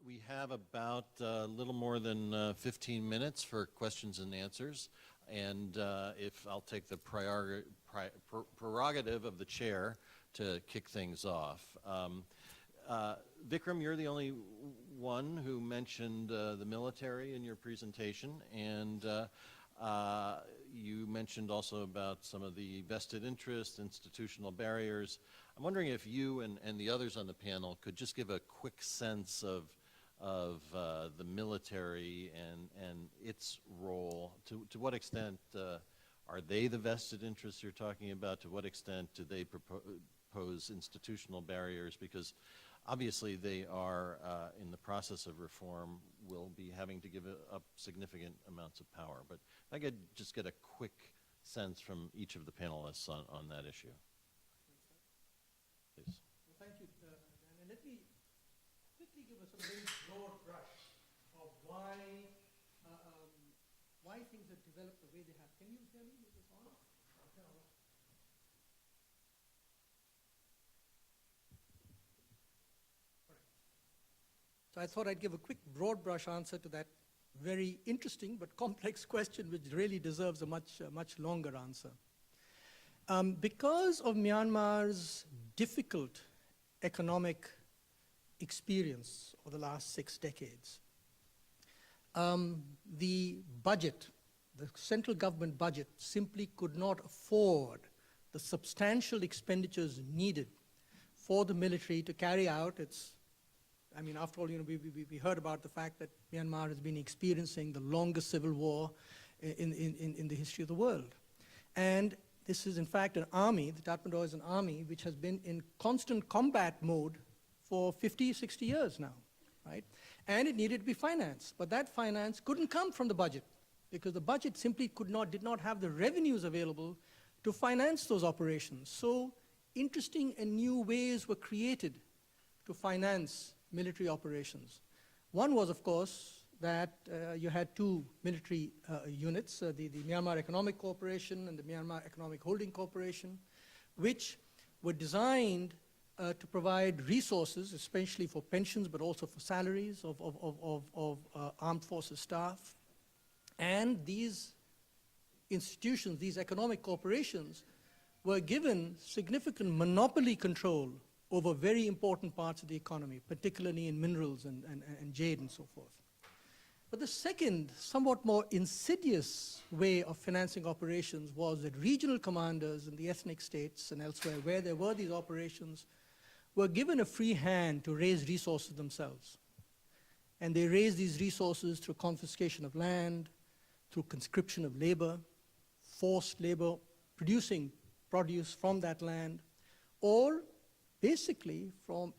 We have about a little more than 15 minutes for questions and answers. And if I'll take the prerogative of the chair to kick things off. Vikram, you're the only one who mentioned the military in your presentation, and you mentioned also about some of the vested interest, institutional barriers. I'm wondering if you and the others on the panel could just give a quick sense of the military and its role. To what extent are they the vested interests you're talking about? To what extent do they pose institutional barriers? Because obviously they are in the process of reform, will be having to give up significant amounts of power. But if I could just get a quick sense from each of the panelists on that issue. Please. Well, thank you, Dan. And let me quickly give us a very broad brush of why things have developed the way they have. Can you hear me? Is this on? So I thought I'd give a quick broad brush answer to that very interesting but complex question, which really deserves a much longer answer. Because of Myanmar's difficult economic experience over the last 6 decades, the budget, the central government budget, simply could not afford the substantial expenditures needed for the military to carry out its, I mean, after all, we heard about the fact that Myanmar has been experiencing the longest civil war in the history of the world. And this is, in fact, an army, the Tatmadaw is an army which has been in constant combat mode for 50, 60 years now, right? And it needed to be financed. But that finance couldn't come from the budget because the budget simply did not have the revenues available to finance those operations. So interesting and new ways were created to finance military operations. One was, of course, that you had 2 military units, the Myanmar Economic Corporation and the Myanmar Economic Holding Corporation, which were designed to provide resources, especially for pensions, but also for salaries of armed forces staff. And these institutions, these economic corporations, were given significant monopoly control over very important parts of the economy, particularly in minerals and jade and so forth. But the second, somewhat more insidious way of financing operations was that regional commanders in the ethnic states and elsewhere where there were these operations were given a free hand to raise resources themselves. And they raised these resources through confiscation of land, through conscription of labor, forced labor, producing produce from that land, or basically from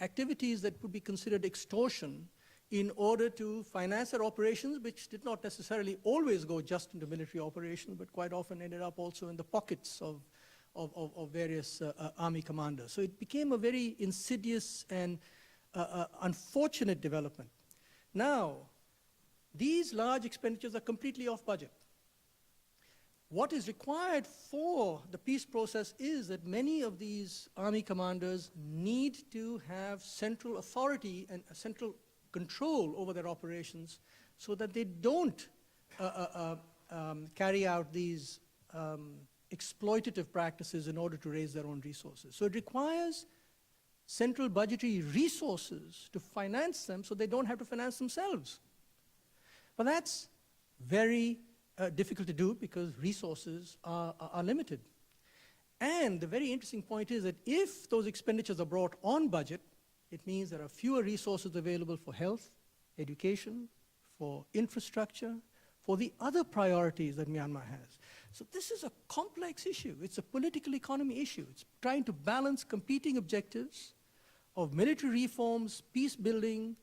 activities that would be considered extortion in order to finance their operations, which did not necessarily always go just into military operations, but quite often ended up also in the pockets of various army commanders. So it became a very insidious and unfortunate development. Now, these large expenditures are completely off budget. What is required for the peace process is that many of these army commanders need to have central authority and central control over their operations so that they don't carry out these exploitative practices in order to raise their own resources. So it requires central budgetary resources to finance them so they don't have to finance themselves. But that's very difficult to do because resources are limited. And the very interesting point is that if those expenditures are brought on budget, it means there are fewer resources available for health, education, for infrastructure, for the other priorities that Myanmar has. So this is a complex issue. It's a political economy issue. It's trying to balance competing objectives of military reforms, peace building,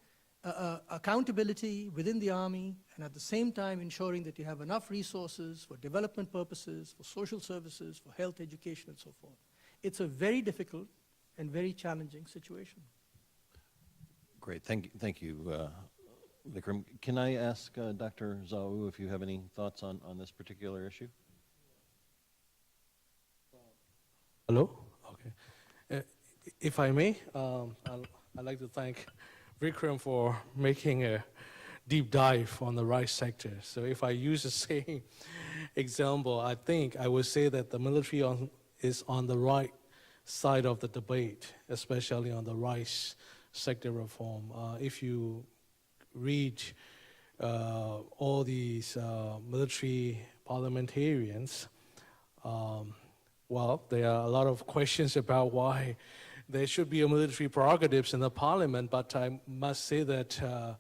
accountability within the army, and at the same time ensuring that you have enough resources for development purposes, for social services, for health, education, and so forth. It's a very difficult and very challenging situation. Great, thank you, Vikram. Can I ask Dr. Zhao if you have any thoughts on this particular issue? Hello? Okay. If I may, I'd like to thank Vikram for making a deep dive on the rice sector. So if I use the same example, I think I would say that the military is on the right side of the debate, especially on the rice sector reform. If you read all these military parliamentarians, well, there are a lot of questions about why there should be a military prerogatives in the parliament, but I must say that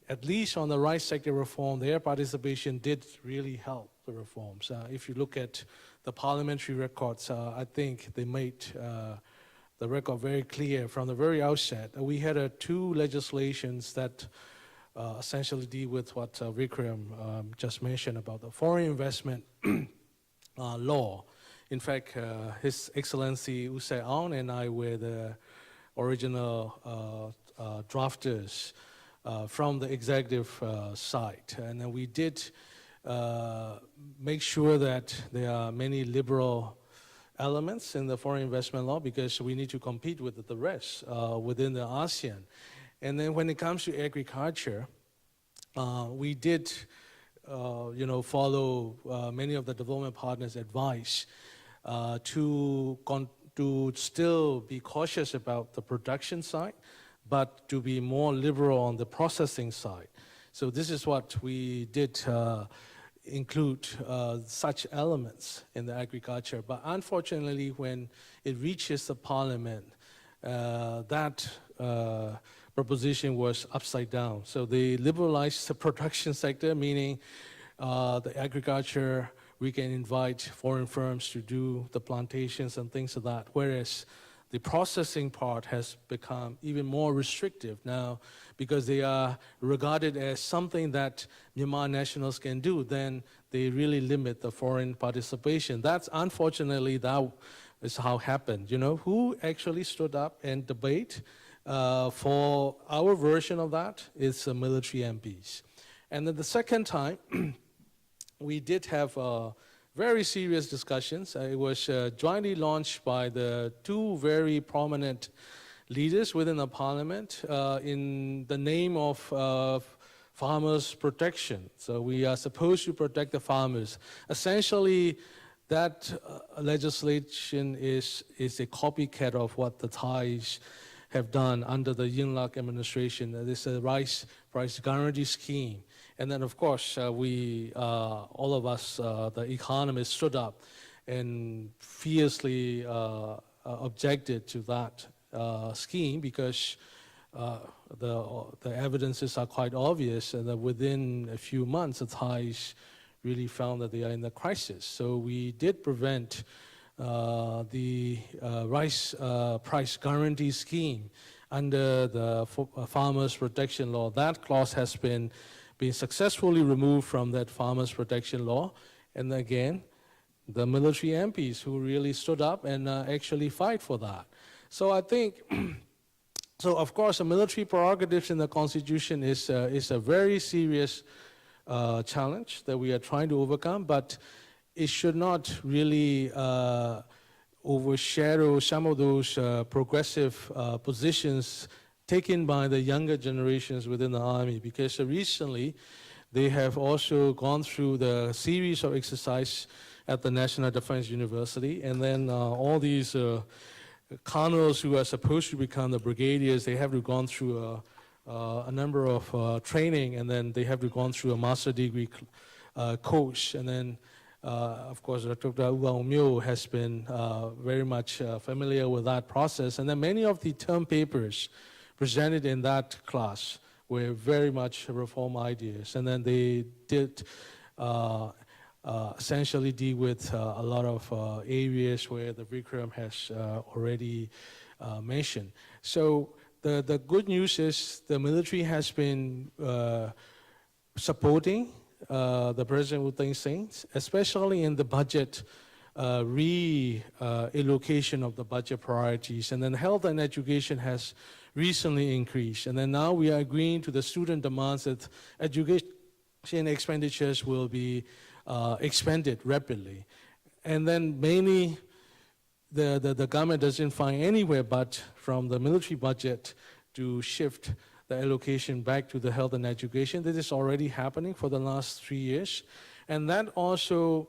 at least on the rice sector reform, their participation did really help the reforms. If you look at the parliamentary records, I think they made the record very clear from the very outset. We had two legislations that essentially deal with what Vikram just mentioned about the foreign investment law. In fact, His Excellency U Se Aung and I were the original drafters from the executive side. And then we did make sure that there are many liberal elements in the foreign investment law because we need to compete with the rest within the ASEAN. And then when it comes to agriculture, we did follow many of the development partners' advice to still be cautious about the production side, but to be more liberal on the processing side. So this is what we did include such elements in the agriculture. But unfortunately, when it reaches the parliament, that proposition was upside down. So they liberalized the production sector, meaning the agriculture, we can invite foreign firms to do the plantations and things like that, whereas the processing part has become even more restrictive now because they are regarded as something that Myanmar nationals can do, then they really limit the foreign participation. That's unfortunately, that is how it happened. You know, who actually stood up and debate for our version of that is the military MPs. And then the second time, we did have very serious discussions. It was jointly launched by the two very prominent leaders within the parliament in the name of farmers' protection. So we are supposed to protect the farmers. Essentially, that legislation is a copycat of what the Thais have done under the Yingluck administration. This is a rice price guarantee scheme. And then, of course, all of us, the economists, stood up and fiercely objected to that scheme because the evidences are quite obvious, and that within a few months, the Thais really found that they are in a crisis. So we did prevent the rice price guarantee scheme under the Farmers Protection Law. That clause has been successfully removed from that Farmers Protection Law. And again, the military MPs who really stood up and actually fight for that. So I think, so of course, the military prerogatives in the Constitution is a very serious challenge that we are trying to overcome, but it should not really overshadow some of those progressive positions taken by the younger generations within the army, because recently they have also gone through the series of exercise at the National Defense University, and then all these colonels who are supposed to become the brigadiers, they have to gone through a number of training, and then they have to gone through a master degree course, and then of course, Dr. Wang Myo has been very much familiar with that process, and then many of the term papers presented in that class were very much reform ideas, and then they did essentially deal with a lot of areas where the Vikram has already mentioned. So the good news is the military has been supporting the President Wu Sing, especially in the budget reallocation of the budget priorities, and then health and education has recently increased, and then now we are agreeing to the student demands that education expenditures will be expanded rapidly. And then mainly the government doesn't find anywhere but from the military budget to shift the allocation back to the health and education. This is already happening for the last 3 years. And that also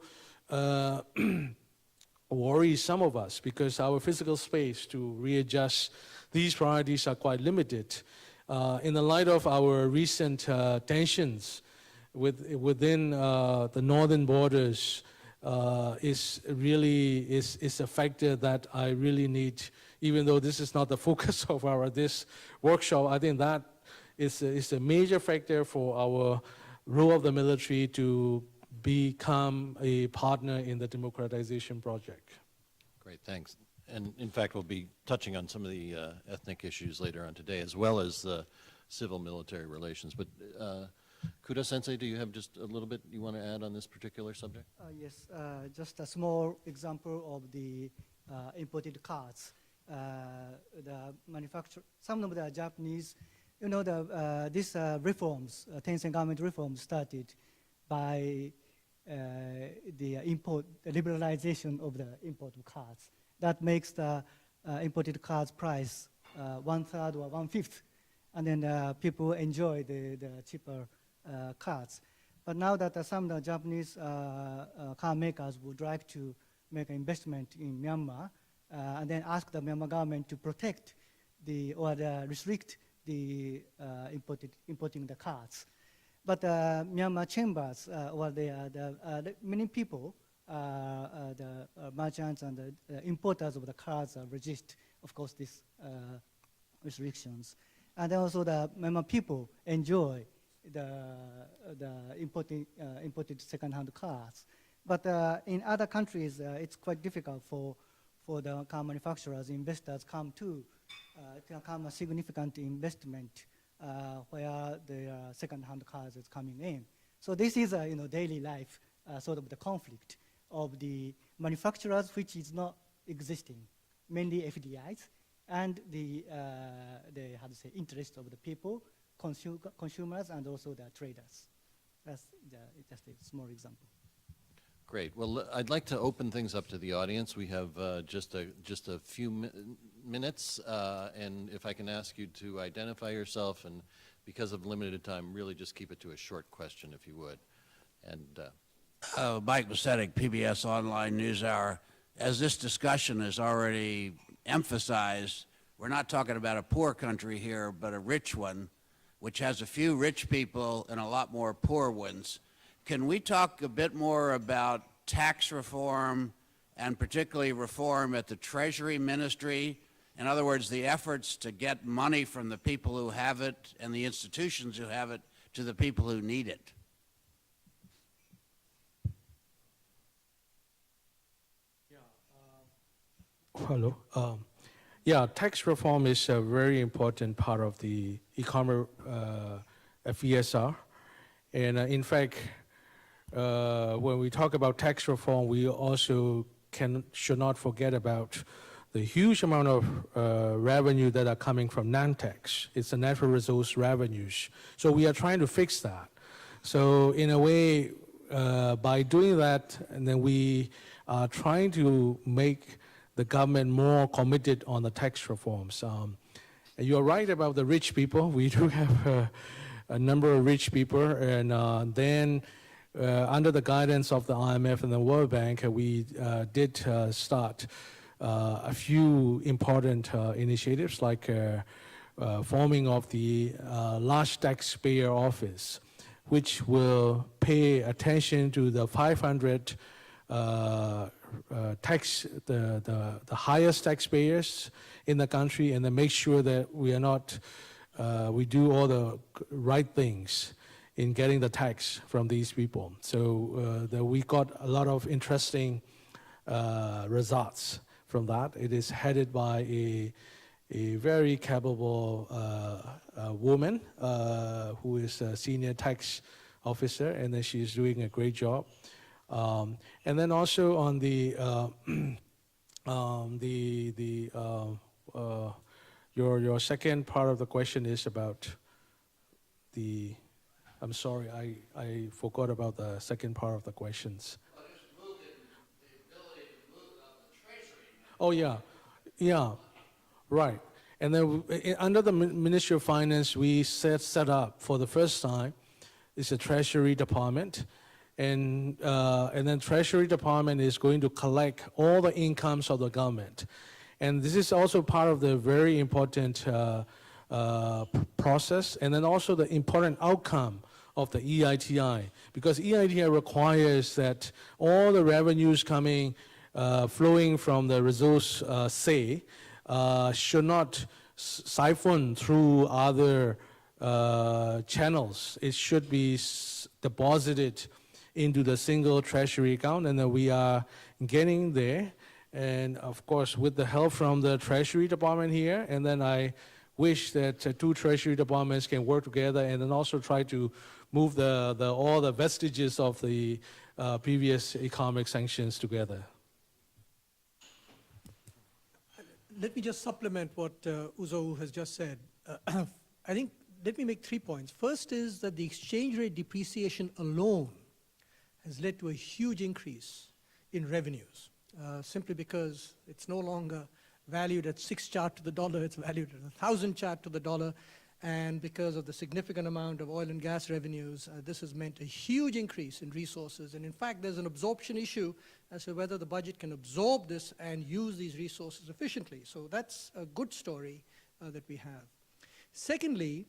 worries some of us because our physical space to readjust these priorities are quite limited. In the light of our recent tensions within the northern borders, is a factor that I really need, even though this is not the focus of this workshop. I think that is a major factor for our role of the military to become a partner in the democratization project. Great, thanks. And in fact, we'll be touching on some of the ethnic issues later on today, as well as civil-military relations. But Kuda Sensei, do you have just a little bit you want to add on this particular subject? Yes, just a small example of the imported cars. The manufacturer, some of the Japanese, you know, these reforms, Tencent government reforms started by the liberalization of the import of cars. That makes the imported cars price 1/3 or 1/5, and then people enjoy the cheaper cars. But now that some of the Japanese car makers would like to make an investment in Myanmar, and then ask the Myanmar government to protect or restrict the importing the cars. But Myanmar chambers, many people, the merchants and the importers of the cars resist, of course, these restrictions. And also the Myanmar people enjoy the imported second-hand cars. But in other countries, it's quite difficult for the car manufacturers, investors to come a significant investment where the second-hand cars is coming in. So this is a daily life sort of the conflict of the manufacturers, which is not existing, mainly FDIs, and the interest of the people, consumers, and also the traders. That's just a small example. Great. Well, I'd like to open things up to the audience. We have just a few minutes, and if I can ask you to identify yourself, and because of limited time, really just keep it to a short question, if you would. And Mike Macetic, PBS Online NewsHour. As this discussion has already emphasized, we're not talking about a poor country here, but a rich one, which has a few rich people and a lot more poor ones. Can we talk a bit more about tax reform and particularly reform at the Treasury Ministry? In other words, the efforts to get money from the people who have it and the institutions who have it to the people who need it. Hello. Yeah, tax reform is a very important part of the economic FESR. And in fact, when we talk about tax reform, we also should not forget about the huge amount of revenue that are coming from non-tax. It's the natural resource revenues. So we are trying to fix that. So in a way, by doing that, and then we are trying to make the government more committed on the tax reforms. You're right about the rich people. We do have a number of rich people, and then under the guidance of the IMF and the World Bank, we did start a few important initiatives, like forming of the large taxpayer office, which will pay attention to the 500 the highest taxpayers in the country, and then make sure that we are not we do all the right things in getting the tax from these people. So that we got a lot of interesting results from that. It is headed by a very capable woman who is a senior tax officer, and then she's doing a great job. And then also on your second part of the question is about the. I'm sorry, I forgot about the second part of the questions. Well, there's the ability to move on the Treasury. Oh yeah, right. And then under the Ministry of Finance, we set up for the first time, it's a Treasury Department. And then Treasury Department is going to collect all the incomes of the government. And this is also part of the very important process, and then also the important outcome of the EITI, because EITI requires that all the revenues flowing from the resource should not siphon through other channels. It should be deposited into the single treasury account, and then we are getting there. And of course, with the help from the Treasury Department here, and then I wish that two Treasury Departments can work together and then also try to move all the vestiges of the previous economic sanctions together. Let me just supplement what Uzou has just said. I think, let me make 3 points. First is that the exchange rate depreciation alone has led to a huge increase in revenues, simply because it's no longer valued at 6 kyat to the dollar, it's valued at 1,000 kyat to the dollar, and because of the significant amount of oil and gas revenues, this has meant a huge increase in resources. And in fact, there's an absorption issue as to whether the budget can absorb this and use these resources efficiently. So that's a good story that we have. Secondly,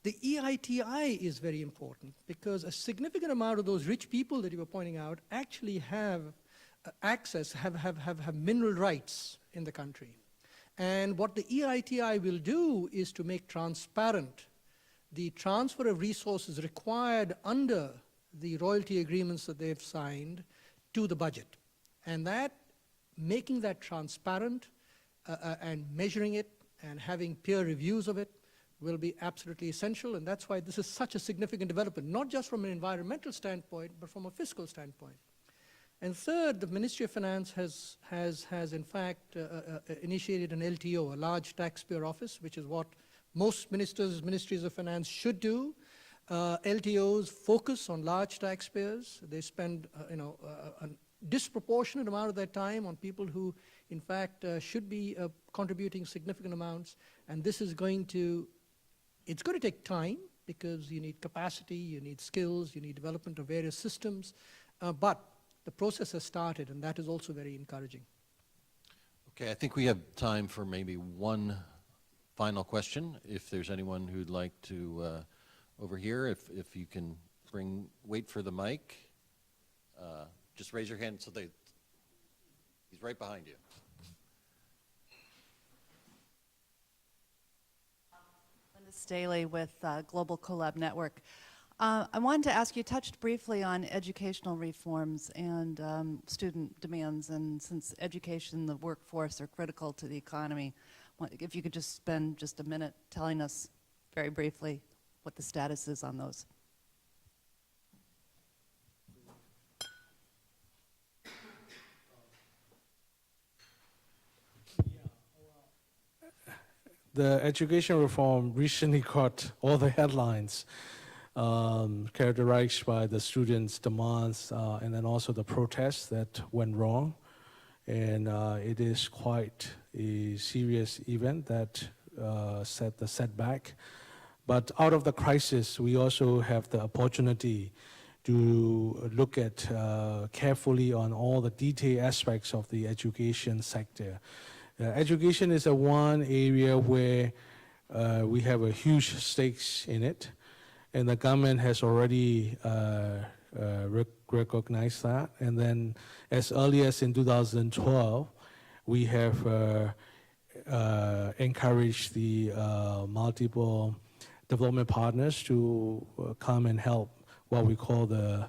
the EITI is very important because a significant amount of those rich people that you were pointing out actually have have mineral rights in the country. And what the EITI will do is to make transparent the transfer of resources required under the royalty agreements that they've signed to the budget. And that, making that transparent and measuring it and having peer reviews of it will be absolutely essential. And that's why this is such a significant development, not just from an environmental standpoint, but from a fiscal standpoint. And third, the Ministry of Finance has in fact initiated an LTO, a large taxpayer office, which is what most ministries of finance should do. LTOs focus on large taxpayers. They spend a disproportionate amount of their time on people who in fact should be contributing significant amounts. And this is it's going to take time because you need capacity, you need skills, you need development of various systems. But the process has started, and that is also very encouraging. Okay, I think we have time for maybe one final question. If there's anyone who'd like to, over here, if you can wait for the mic, just raise your hand so he's right behind you. Linda Staley with Global Collab Network. I wanted to ask, you touched briefly on educational reforms and student demands, and since education and the workforce are critical to the economy, if you could just spend just a minute telling us very briefly what the status is on those. The education reform recently got all the headlines. Characterized by the students' demands and then also the protests that went wrong. And it is quite a serious event that set the setback. But out of the crisis, we also have the opportunity to look at carefully on all the detailed aspects of the education sector. Education is one area where we have a huge stakes in it. And the government has already recognized that. And then as early as in 2012, we have encouraged the multiple development partners to come and help what we call the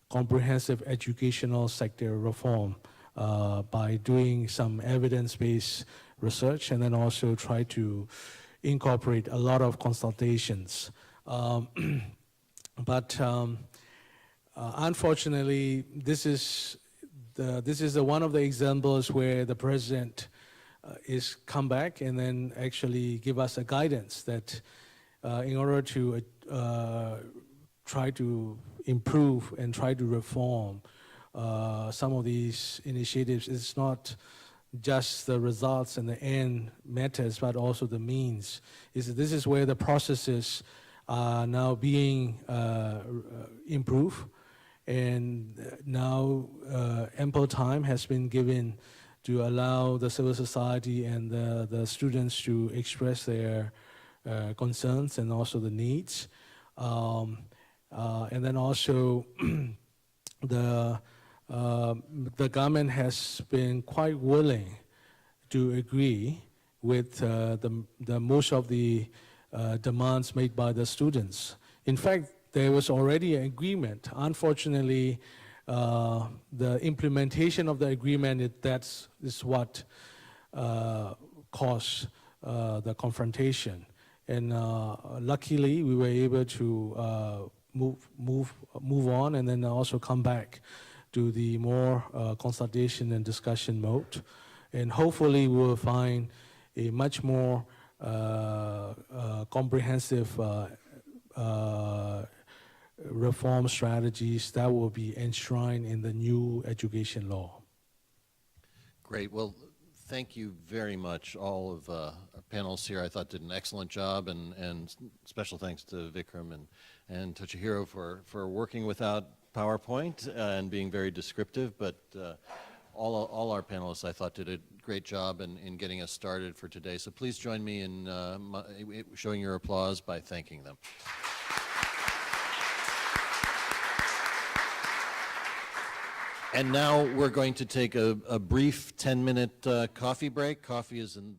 comprehensive educational sector reform by doing some evidence-based research and then also try to incorporate a lot of consultations. But unfortunately, this is one of the examples where the president is come back and then actually give us a guidance that in order to try to improve and try to reform some of these initiatives, it's not just the results and the end matters, but also the means. This is where the processes are now being improved, and now ample time has been given to allow the civil society and the students to express their concerns and also the needs. And then also the government has been quite willing to agree with the most of the demands made by the students. In fact, there was already an agreement. Unfortunately, the implementation of the agreement is what caused the confrontation. And luckily, we were able to move on, and then also come back to the more consultation and discussion mode. And hopefully, we will find a much more comprehensive reform strategies that will be enshrined in the new education law. Great. Well, thank you very much. All of our panelists here, I thought, did an excellent job, and special thanks to Vikram and Toshihiro for working without PowerPoint and being very descriptive. But all our panelists, I thought, did a great job in getting us started for today. So please join me in showing your applause by thanking them. And now we're going to take a brief 10-minute coffee break. Coffee is in